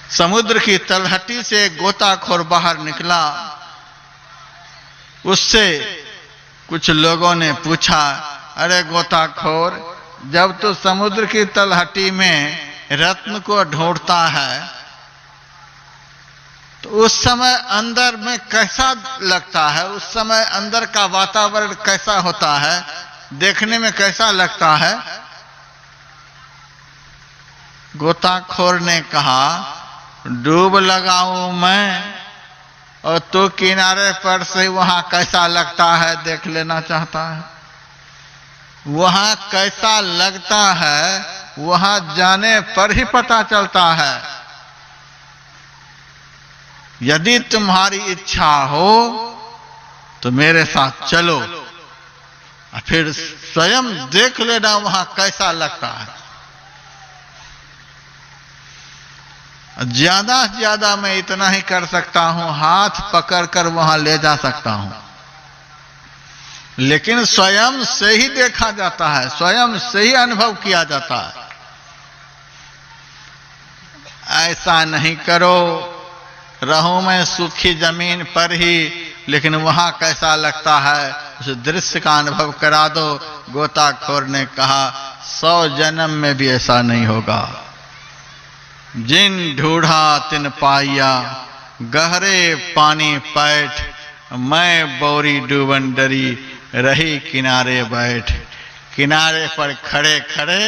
समुद्र की तलहटी से गोताखोर बाहर निकला। उससे कुछ लोगों ने पूछा, अरे गोताखोर, जब तो समुद्र की तलहटी में रत्न को ढूंढता है तो उस समय अंदर में कैसा लगता है? उस समय अंदर का वातावरण कैसा होता है? देखने में कैसा लगता है? गोताखोर ने कहा, डूब लगाऊं मैं और तो किनारे पर से वहां कैसा लगता है देख लेना चाहता है। वहां कैसा लगता है वहां जाने पर ही पता चलता है। यदि तुम्हारी इच्छा हो तो मेरे साथ चलो, फिर स्वयं देख लेना वहां कैसा लगता है। ज्यादा से ज्यादा मैं इतना ही कर सकता हूं, हाथ पकड़कर वहां ले जा सकता हूं, लेकिन स्वयं से ही देखा जाता है, स्वयं से ही अनुभव किया जाता है। ऐसा नहीं करो, रहूं मैं सूखी जमीन पर ही, लेकिन वहां कैसा लगता है उस दृश्य का अनुभव करा दो। गोताखोर ने कहा, 100 जन्म में भी ऐसा नहीं होगा। जिन ढूढ़ा तिन पाइया, गहरे पानी पैठ, मैं बोरी डूबन डरी, रही किनारे बैठ। किनारे पर खड़े खड़े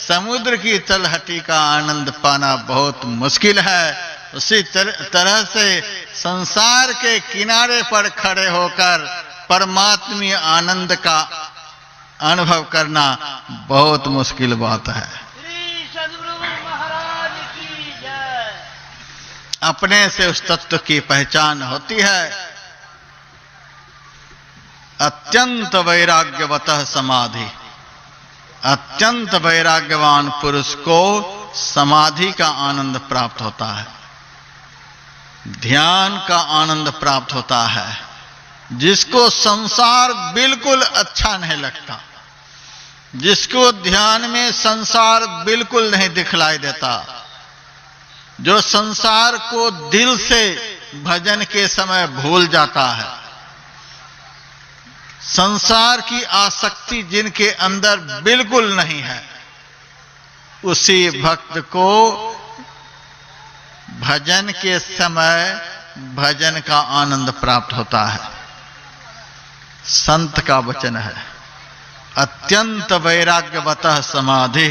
समुद्र की तलहटी का आनंद पाना बहुत मुश्किल है। उसी तरह से संसार के किनारे पर खड़े होकर परमात्मीय आनंद का अनुभव करना बहुत मुश्किल बात है। अपने से उस तत्व की पहचान होती है। अत्यंत वैराग्यवतः समाधि, अत्यंत वैराग्यवान पुरुष को समाधि का आनंद प्राप्त होता है, ध्यान का आनंद प्राप्त होता है। जिसको संसार बिल्कुल अच्छा नहीं लगता, जिसको ध्यान में संसार बिल्कुल नहीं दिखलाई देता, जो संसार को दिल से भजन के समय भूल जाता है, संसार की आसक्ति जिनके अंदर बिल्कुल नहीं है, उसी भक्त को भजन के समय भजन का आनंद प्राप्त होता है। संत का वचन है, अत्यंत वैराग्यवतः समाधि।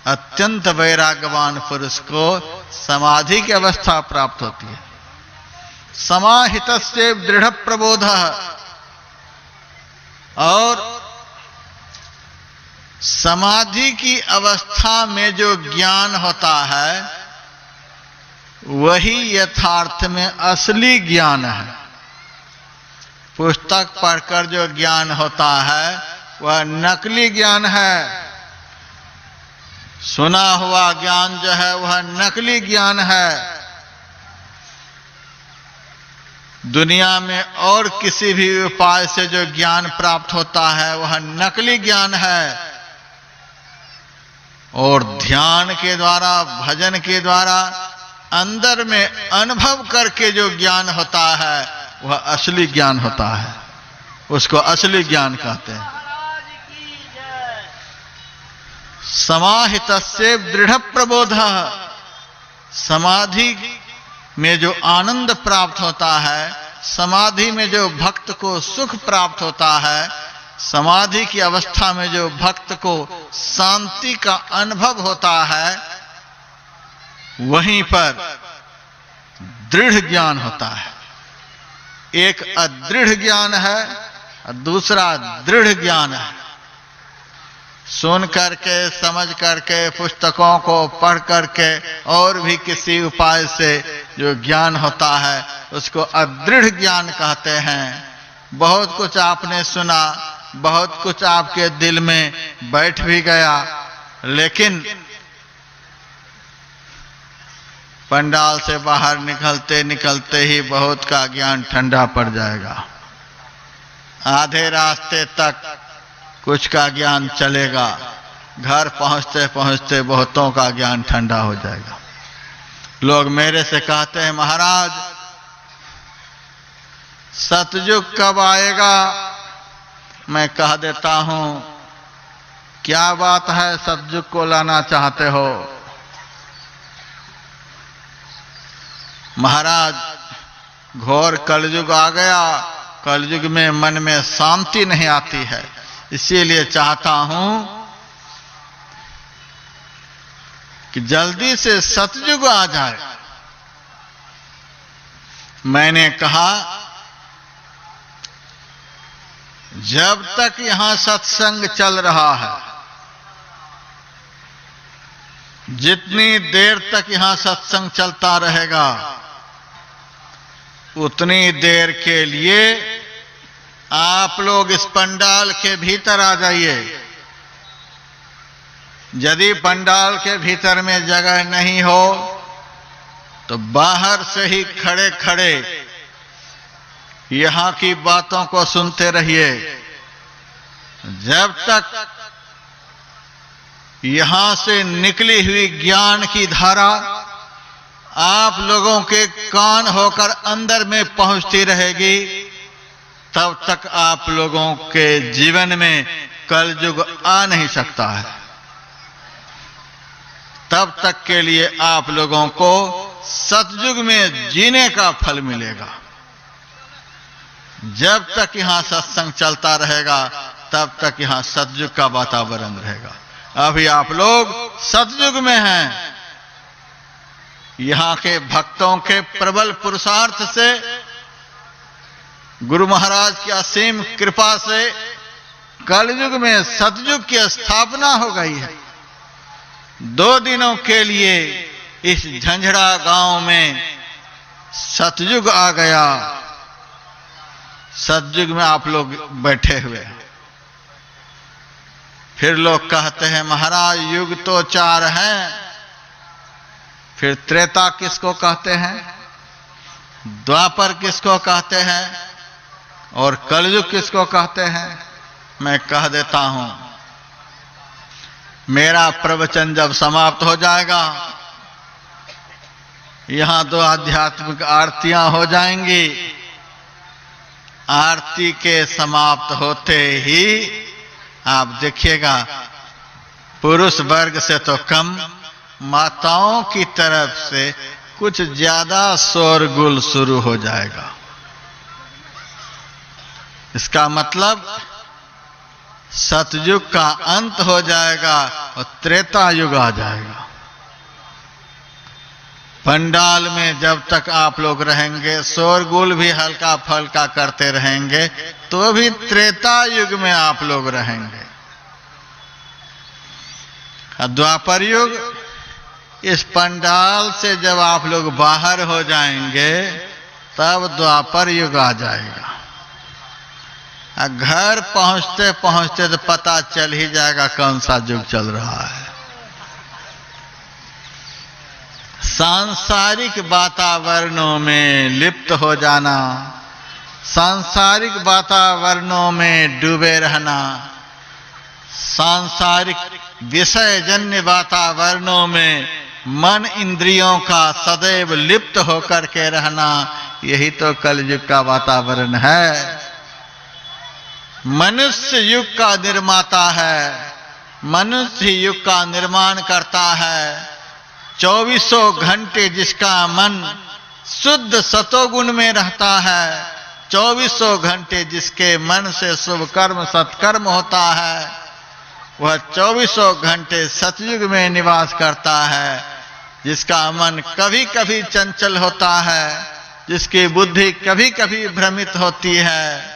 अत्यंत वैराग्यवान पुरुष को समाधि की अवस्था प्राप्त होती है। समाहितस्य दृढ़ प्रबोधः, और समाधि की अवस्था में जो ज्ञान होता है वही यथार्थ में असली ज्ञान है। पुस्तक पढ़कर जो ज्ञान होता है वह नकली ज्ञान है। सुना हुआ ज्ञान जो है वह नकली ज्ञान है। दुनिया में और किसी भी उपाय से जो ज्ञान प्राप्त होता है वह नकली ज्ञान है। और ध्यान के द्वारा, भजन के द्वारा अंदर में अनुभव करके जो ज्ञान होता है वह असली ज्ञान होता है। उसको असली ज्ञान कहते हैं। समाहितस्य दृढ़ प्रबोधः, समाधि में जो आनंद प्राप्त होता है, समाधि में जो भक्त को सुख प्राप्त होता है, समाधि की अवस्था में जो भक्त को शांति का अनुभव होता है, वहीं पर दृढ़ ज्ञान होता है। एक अदृढ़ ज्ञान है और दूसरा दृढ़ ज्ञान है। सुन करके, समझ करके, पुस्तकों को पढ़ करके और भी किसी उपाय से जो ज्ञान होता है उसको अदृढ़ ज्ञान कहते हैं। बहुत कुछ आपने सुना, बहुत कुछ आपके दिल में बैठ भी गया, लेकिन पंडाल से बाहर निकलते निकलते ही बहुत का ज्ञान ठंडा पड़ जाएगा। आधे रास्ते तक कुछ का ज्ञान चलेगा, घर पहुंचते पहुंचते बहुतों का ज्ञान ठंडा हो जाएगा। लोग मेरे से कहते हैं महाराज सतयुग कब आएगा? मैं कह देता हूं क्या बात है सतयुग को लाना चाहते हो? महाराज घोर कलयुग आ गया, कलयुग में मन में शांति नहीं आती है, इसीलिए चाहता हूं कि जल्दी से सतयुग आ जाए। मैंने कहा जब तक यहां सत्संग चल रहा है, जितनी देर तक यहां सत्संग चलता रहेगा उतनी देर के लिए आप लोग इस पंडाल के भीतर आ जाइए। यदि पंडाल के भीतर में जगह नहीं हो तो बाहर से ही खड़े खड़े यहां की बातों को सुनते रहिए। जब तक यहां से निकली हुई ज्ञान की धारा आप लोगों के कान होकर अंदर में पहुंचती रहेगी, तब तक आप लोगों के जीवन में कलयुग आ नहीं सकता है। तब तक के लिए आप लोगों को सतयुग में जीने का फल मिलेगा। जब तक यहां सत्संग चलता रहेगा तब तक यहां सतयुग का वातावरण रहेगा। अभी आप लोग सतयुग में हैं। यहां के भक्तों के प्रबल पुरुषार्थ से, गुरु महाराज की असीम कृपा से कलयुग में सतयुग की स्थापना हो गई है। 2 दिनों के लिए इस झंझड़ा गांव में सतयुग आ गया। सतयुग में आप लोग बैठे हुए हैं। फिर लोग कहते हैं महाराज युग तो 4 हैं, फिर त्रेता किसको कहते हैं, द्वापर किसको कहते हैं और कलयुग किसको कहते हैं? मैं कह देता हूं। मेरा प्रवचन जब समाप्त हो जाएगा, यहां 2 आध्यात्मिक आरतियां हो जाएंगी। आरती के समाप्त होते ही आप देखिएगा पुरुष वर्ग से तो कम माताओं की तरफ से कुछ ज्यादा शोरगुल शुरू हो जाएगा। इसका मतलब सतयुग का अंत हो जाएगा और त्रेता युग आ जाएगा। पंडाल में जब तक आप लोग रहेंगे, शोरगुल भी हल्का फल्का करते रहेंगे, तो भी त्रेता युग में आप लोग रहेंगे। द्वापर युग, इस पंडाल से जब आप लोग बाहर हो जाएंगे तब द्वापर युग आ जाएगा। घर पहुंचते पहुंचते तो पता चल ही जाएगा कौन सा युग चल रहा है। सांसारिक वातावरणों में लिप्त हो जाना, सांसारिक वातावरणों में डूबे रहना, सांसारिक विषयजन्य वातावरणों में मन इंद्रियों का सदैव लिप्त होकर के रहना, यही तो कलयुग का वातावरण है। मनुष्य युग का निर्माता है, मनुष्य युग का निर्माण करता है। 24 घंटे जिसका मन शुद्ध सतोगुण में रहता है, 24 घंटे जिसके मन से शुभ कर्म सत्कर्म होता है, वह 24 घंटे सतयुग में निवास करता है। जिसका मन कभी कभी चंचल होता है, जिसकी बुद्धि कभी कभी भ्रमित होती है,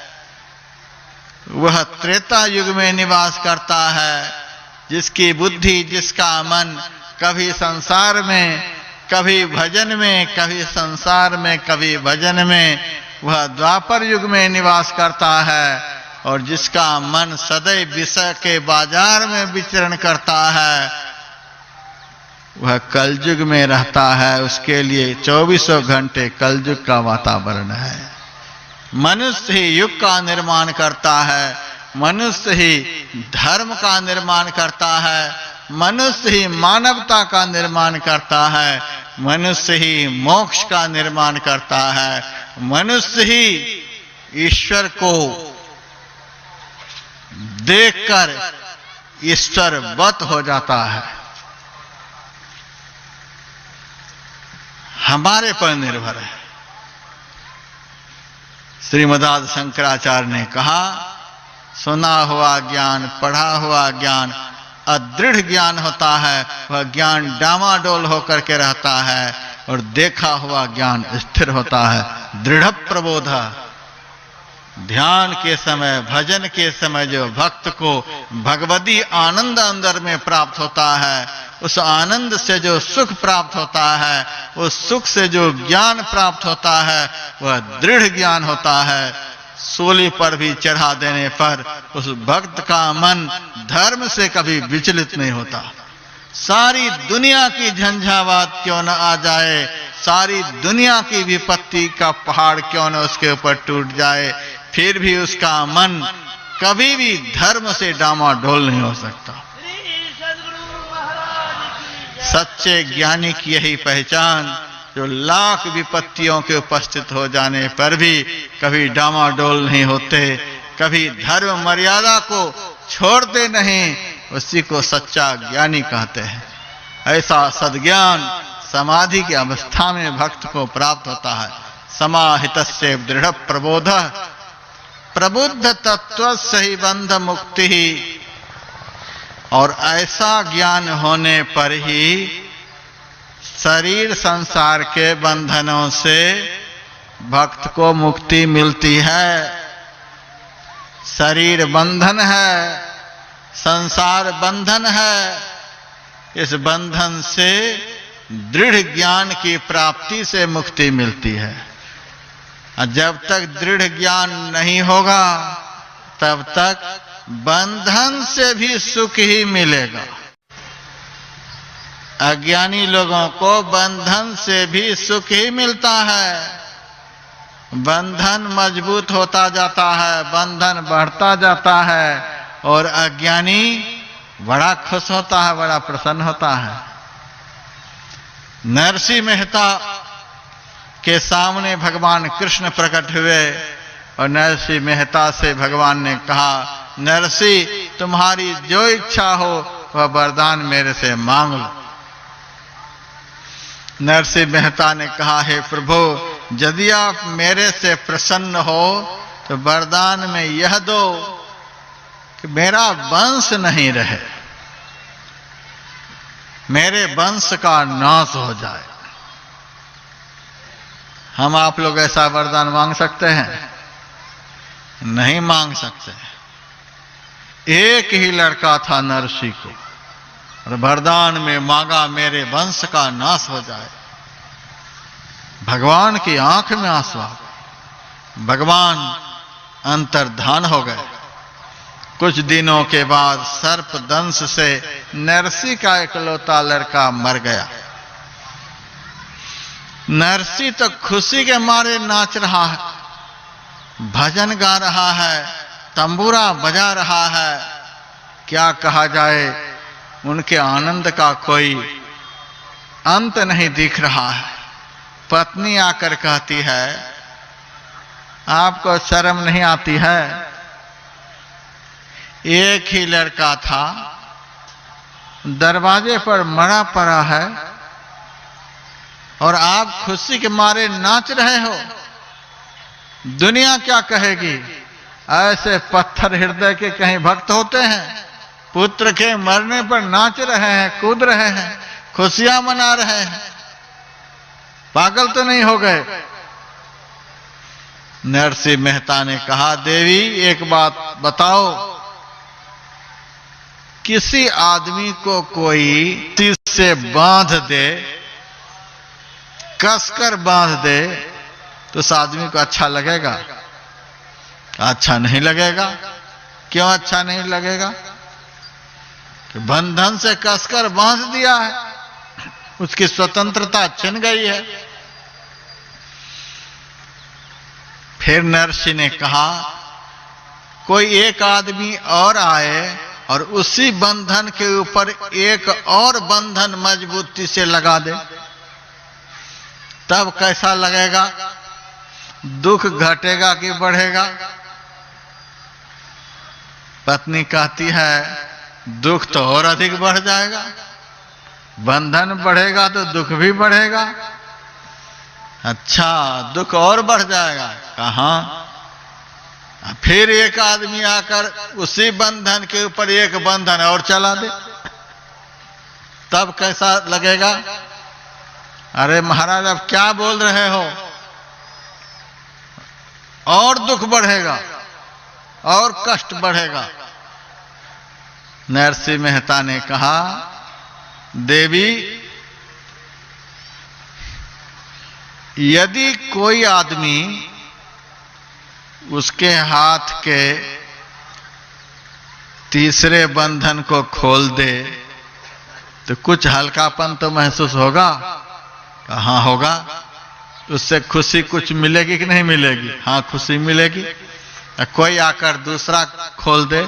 वह त्रेता युग में निवास करता है। जिसकी बुद्धि, जिसका मन कभी संसार में, कभी भजन में, कभी संसार में, कभी भजन में, वह द्वापर युग में निवास करता है। और जिसका मन सदैव विषय के बाजार में विचरण करता है, वह कलयुग में रहता है। उसके लिए 24 घंटे कलयुग का वातावरण है। मनुष्य ही युग का निर्माण करता है, मनुष्य ही धर्म का निर्माण करता है, मनुष्य ही मानवता का निर्माण करता है। मनुष्य ही मोक्ष का निर्माण करता है, मनुष्य ही ईश्वर को देखकर ईश्वरवत हो जाता है। हमारे पर निर्भर है। श्रीमदाद शंकराचार्य ने कहा, सुना हुआ ज्ञान, पढ़ा हुआ ज्ञान अदृढ़ ज्ञान होता है, वह ज्ञान डामाडोल होकर के रहता है, और देखा हुआ ज्ञान स्थिर होता है, दृढ़ प्रबोध। ध्यान के समय, भजन के समय जो भक्त को भगवती आनंद अंदर में प्राप्त होता है, उस आनंद से जो सुख प्राप्त होता है, उस सुख से जो ज्ञान प्राप्त होता है, वह दृढ़ ज्ञान होता है। सूली पर भी चढ़ा देने पर उस भक्त का मन धर्म से कभी विचलित नहीं होता। सारी दुनिया की झंझावात क्यों न आ जाए, सारी दुनिया की विपत्ति का पहाड़ क्यों न उसके ऊपर टूट जाए, फिर भी उसका मन कभी भी धर्म से डामाडोल नहीं हो सकता। सच्चे ज्ञानी की यही पहचान, जो लाख विपत्तियों के उपस्थित हो जाने पर भी कभी डामाडोल नहीं होते, कभी धर्म मर्यादा को छोड़ते नहीं, उसी को सच्चा ज्ञानी कहते हैं। ऐसा सद्ज्ञान समाधि की अवस्था में भक्त को प्राप्त होता है। समाहितस्य दृढ़ प्रबोध, प्रबुद्ध तत्व सही बंध मुक्ति ही। और ऐसा ज्ञान होने पर ही शरीर संसार के बंधनों से भक्त को मुक्ति मिलती है। शरीर बंधन है, संसार बंधन है, इस बंधन से दृढ़ ज्ञान की प्राप्ति से मुक्ति मिलती है। जब तक दृढ़ ज्ञान नहीं होगा तब तक बंधन से भी सुख ही मिलेगा। अज्ञानी लोगों को बंधन से भी सुख ही मिलता है। बंधन मजबूत होता जाता है, बंधन बढ़ता जाता है, और अज्ञानी बड़ा खुश होता है, बड़ा प्रसन्न होता है। नरसिंह मेहता के सामने भगवान कृष्ण प्रकट हुए और नरसिंह मेहता से भगवान ने कहा, नरसिंह तुम्हारी जो इच्छा हो वह वरदान मेरे से मांग लो। नरसिंह मेहता ने कहा, हे प्रभु, यदि आप मेरे से प्रसन्न हो तो वरदान में यह दो कि मेरा वंश नहीं रहे, मेरे वंश का नाश हो जाए। हम आप लोग ऐसा वरदान मांग सकते हैं? नहीं मांग सकते। एक ही लड़का था नरसिंह को, और वरदान में मांगा मेरे वंश का नाश हो जाए। भगवान की आंख में आंसू आ गए, भगवान अंतर्धान हो गए। कुछ दिनों के बाद सर्प दंश से नरसिंह का इकलौता लड़का मर गया। नरसिंह तो खुशी के मारे नाच रहा है, भजन गा रहा है, तंबूरा बजा रहा है। क्या कहा जाए, उनके आनंद का कोई अंत नहीं दिख रहा है। पत्नी आकर कहती है, आपको शर्म नहीं आती है? एक ही लड़का था, दरवाजे पर मरा पड़ा है, और आप खुशी के मारे नाच रहे हो। दुनिया क्या कहेगी? ऐसे पत्थर हृदय के कहीं भक्त होते हैं? पुत्र के मरने पर नाच रहे हैं, कूद रहे हैं, खुशियां मना रहे हैं। पागल तो नहीं हो गए? नरसिंह मेहता ने कहा, देवी एक बात बताओ, किसी आदमी को कोई चीज से बांध दे, कसकर बांध दे, तो उस आदमी को अच्छा लगेगा? अच्छा नहीं लगेगा। क्यों अच्छा नहीं लगेगा? कि बंधन से कसकर बांध दिया है, उसकी स्वतंत्रता छिन गई है। फिर नरसिंह ने कहा, कोई एक आदमी और आए और उसी बंधन के ऊपर एक और बंधन मजबूती से लगा दे, तब कैसा लगेगा? दुख घटेगा कि बढ़ेगा? पत्नी कहती है दुख तो और अधिक बढ़ जाएगा, बंधन बढ़ेगा तो दुख भी बढ़ेगा। अच्छा, दुख और बढ़ जाएगा? कहाँ? फिर एक आदमी आकर उसी बंधन के ऊपर एक बंधन और चला दे, तब कैसा लगेगा? अरे महाराज, अब क्या बोल रहे हो? और दुख बढ़ेगा और कष्ट बढ़ेगा। नरसिंह मेहता ने कहा, देवी, यदि कोई आदमी उसके हाथ के तीसरे बंधन को खोल दे तो कुछ हल्कापन तो महसूस होगा। हाँ होगा। उससे खुशी कुछ मिलेगी कि नहीं मिलेगी? हाँ, खुशी मिलेगी। कोई आकर दूसरा खोल दे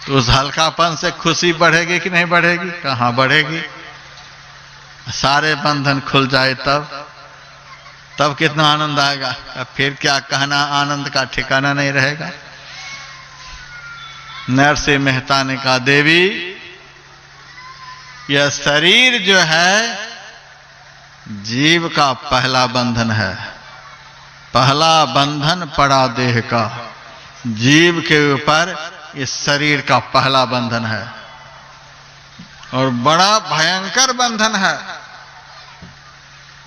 तो उस हल्कापन से खुशी बढ़ेगी कि नहीं बढ़ेगी? कहाँ बढ़ेगी। सारे बंधन खुल जाए तब कितना आनंद आएगा। अब फिर क्या कहना, आनंद का ठिकाना नहीं रहेगा। नरसिंह मेहता ने कहा, देवी, यह शरीर जो है जीव का पहला बंधन है। पहला बंधन पड़ा देह का, जीव के ऊपर इस शरीर का पहला बंधन है और बड़ा भयंकर बंधन है।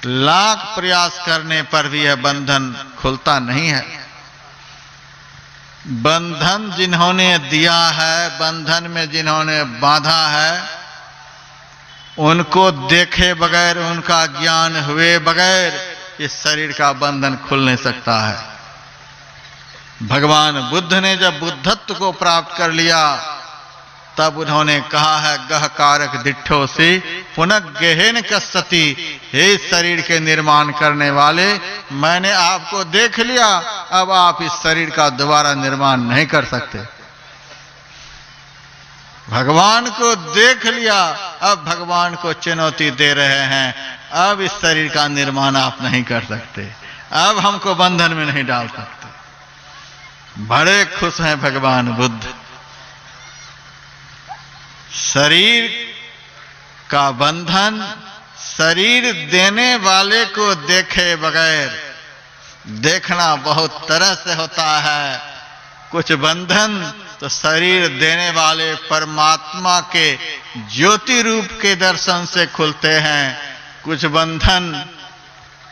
लाख प्रयास करने पर भी यह बंधन खुलता नहीं है। बंधन जिन्होंने दिया है, बंधन में जिन्होंने बांधा है, उनको देखे बगैर, उनका ज्ञान हुए बगैर इस शरीर का बंधन खुल नहीं सकता है। भगवान बुद्ध ने जब बुद्धत्व को प्राप्त कर लिया तब उन्होंने कहा है, गह कारक दिठोसी पुनः गेहेन कसती, हे शरीर के निर्माण करने वाले, मैंने आपको देख लिया, अब आप इस शरीर का दोबारा निर्माण नहीं कर सकते। भगवान को देख लिया, अब भगवान को चुनौती दे रहे हैं, अब इस शरीर का निर्माण आप नहीं कर सकते, अब हमको बंधन में नहीं डाल सकते। बड़े खुश हैं भगवान बुद्ध। शरीर का बंधन शरीर देने वाले को देखे बगैर, देखना बहुत तरह से होता है। कुछ बंधन तो शरीर देने वाले परमात्मा के ज्योति रूप के दर्शन से खुलते हैं, कुछ बंधन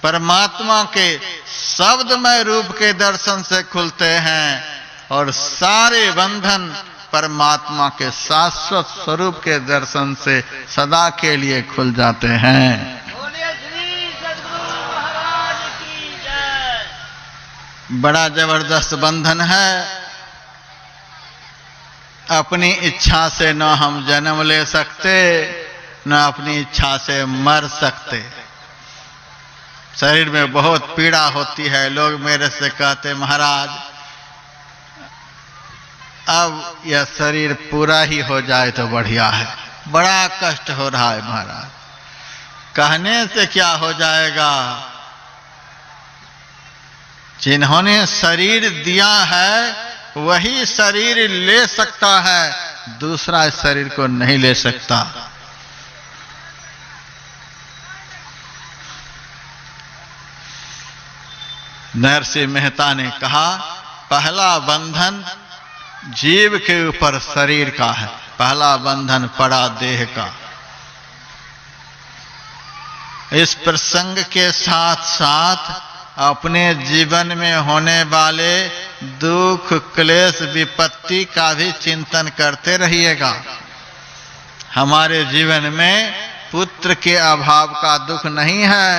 परमात्मा के शब्दमय रूप के दर्शन से खुलते हैं, और सारे बंधन परमात्मा के शाश्वत स्वरूप के दर्शन से सदा के लिए खुल जाते हैं। बड़ा जबरदस्त बंधन है। अपनी इच्छा से न हम जन्म ले सकते, न अपनी इच्छा से मर सकते। शरीर में बहुत पीड़ा होती है। लोग मेरे से कहते, महाराज अब यह शरीर पूरा ही हो जाए तो बढ़िया है, बड़ा कष्ट हो रहा है महाराज। कहने से क्या हो जाएगा? जिन्होंने शरीर दिया है वही शरीर ले सकता है, दूसरा इस शरीर को नहीं ले सकता। नरसिंह मेहता ने कहा, पहला बंधन जीव के ऊपर शरीर का है, पहला बंधन पड़ा देह का। इस प्रसंग के साथ साथ अपने जीवन में होने वाले दुख, क्लेश, विपत्ति का भी चिंतन करते रहिएगा। हमारे जीवन में पुत्र के अभाव का दुख नहीं है,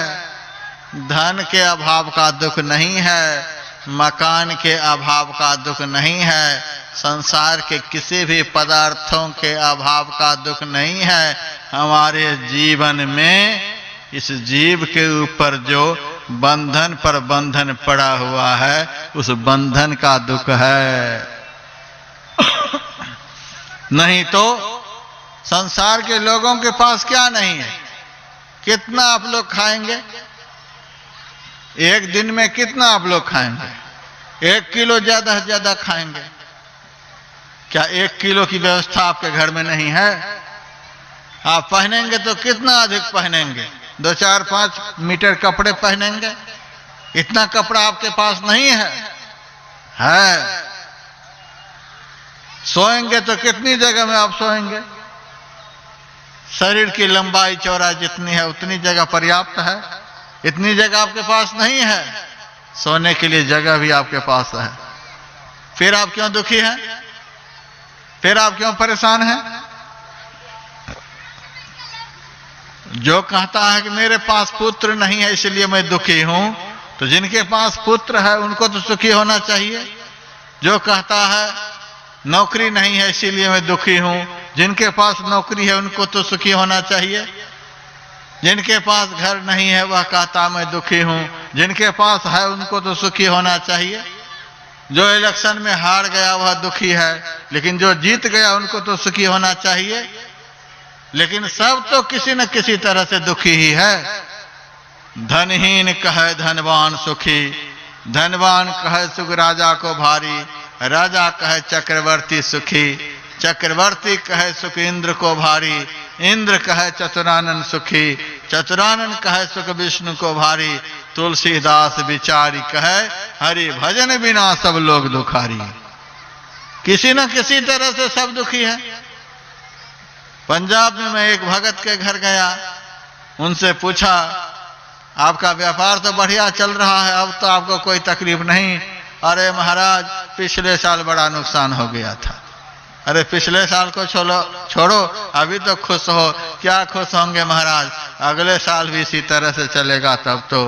धन के अभाव का दुख नहीं है, मकान के अभाव का दुख नहीं है, संसार के किसी भी पदार्थों के अभाव का दुख नहीं है। हमारे जीवन में इस जीव के ऊपर जो बंधन पर बंधन पड़ा हुआ है, उस बंधन का दुख है। नहीं तो संसार के लोगों के पास क्या नहीं है? कितना आप लोग खाएंगे? एक दिन में कितना आप लोग खाएंगे? 1 किलो ज्यादा से ज्यादा खाएंगे। क्या 1 किलो की व्यवस्था आपके घर में नहीं है? आप पहनेंगे तो कितना अधिक पहनेंगे? 2, 4, 5 मीटर कपड़े पहनेंगे। इतना कपड़ा आपके पास नहीं है। सोएंगे तो कितनी जगह में आप सोएंगे? शरीर की लंबाई चौड़ाई जितनी है उतनी जगह पर्याप्त है। इतनी जगह आपके पास नहीं है। सोने के लिए जगह भी आपके पास है। फिर आप क्यों दुखी हैं? फिर आप क्यों परेशान हैं? जो कहता है कि मेरे पास पुत्र नहीं है इसलिए मैं दुखी हूं, तो जिनके पास पुत्र है उनको तो सुखी होना चाहिए। जो कहता है नौकरी नहीं है इसीलिए मैं दुखी हूं, जिनके पास नौकरी है उनको तो सुखी होना चाहिए। जिनके पास घर नहीं है वह कहता मैं दुखी हूं, जिनके पास है उनको तो सुखी होना चाहिए। जो इलेक्शन में हार गया वह दुखी है, लेकिन जो जीत गया उनको तो सुखी होना चाहिए। लेकिन सब तो किसी न किसी तरह से दुखी ही है। धनहीन कहे धनवान सुखी, धनवान कहे सुख राजा को भारी, राजा कहे चक्रवर्ती सुखी, चक्रवर्ती कहे सुख इंद्र को भारी, इंद्र कहे चतुरानन सुखी, चतुरानन कहे सुख विष्णु को भारी, तुलसीदास विचारी कहे हरि भजन बिना सब लोग दुखारी। किसी न किसी तरह से सब दुखी है। पंजाब में मैं एक भगत के घर गया, उनसे पूछा आपका व्यापार तो बढ़िया चल रहा है, अब तो आपको कोई तकलीफ नहीं। अरे महाराज पिछले साल बड़ा नुकसान हो गया था। अरे पिछले साल को छोड़ो, अभी तो खुश हो। क्या खुश होंगे महाराज, अगले साल भी इसी तरह से चलेगा तब तो।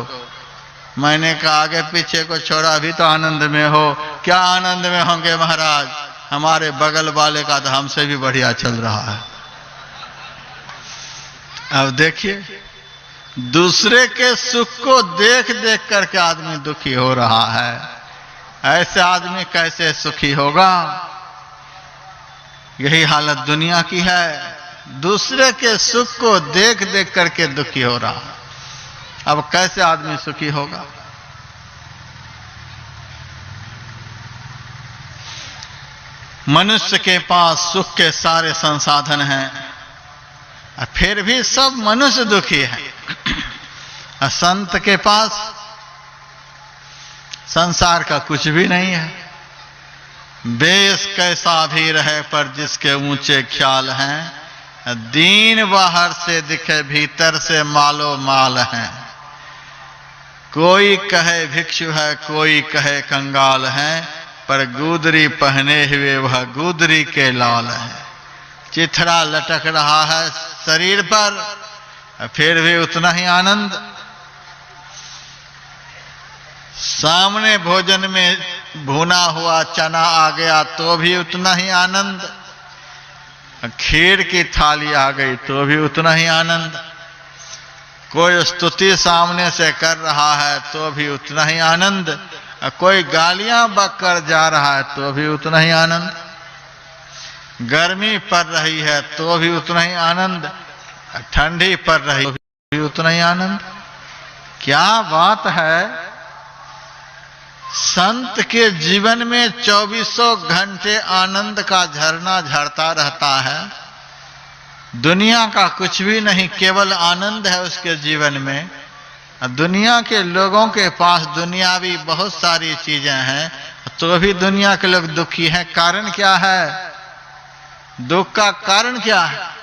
मैंने कहा आगे पीछे को छोड़ा, अभी तो आनंद में हो। क्या आनंद में होंगे महाराज, हमारे बगल वाले का तो हमसे भी बढ़िया चल रहा है। अब देखिए दूसरे के सुख को देख देख करके आदमी दुखी हो रहा है। ऐसे आदमी कैसे सुखी होगा? यही हालत दुनिया की है। दूसरे के सुख को देख देख करके दुखी हो रहा है। अब कैसे आदमी सुखी होगा? मनुष्य के पास सुख के सारे संसाधन हैं, फिर भी सब मनुष्य दुखी है। संत के पास संसार का कुछ भी नहीं है। बेस कैसा भी रहे पर जिसके ऊंचे ख्याल हैं, दीन बाहर से दिखे भीतर से मालो माल हैं। कोई कहे भिक्षु है, कोई कहे कंगाल है, पर गुदरी पहने हुए वह गुदरी के लाल है। चिथड़ा लटक रहा है शरीर पर, फिर भी उतना ही आनंद। सामने भोजन में भुना हुआ चना आ गया तो भी उतना ही आनंद। खीर की थाली आ गई तो भी उतना ही आनंद। कोई स्तुति सामने से कर रहा है तो भी उतना ही आनंद। कोई गालियां बककर जा रहा है तो भी उतना ही आनंद। गर्मी पड़ रही है तो भी उतना ही आनंद। ठंडी पड़ रही तो भी उतना ही आनंद। क्या बात है! संत के जीवन में 24 घंटे आनंद का झरना झरता रहता है। दुनिया का कुछ भी नहीं, केवल आनंद है उसके जीवन में। दुनिया के लोगों के पास दुनियावी बहुत सारी चीजें हैं तो भी दुनिया के लोग दुखी हैं। कारण क्या है? दुख का कारण क्या है?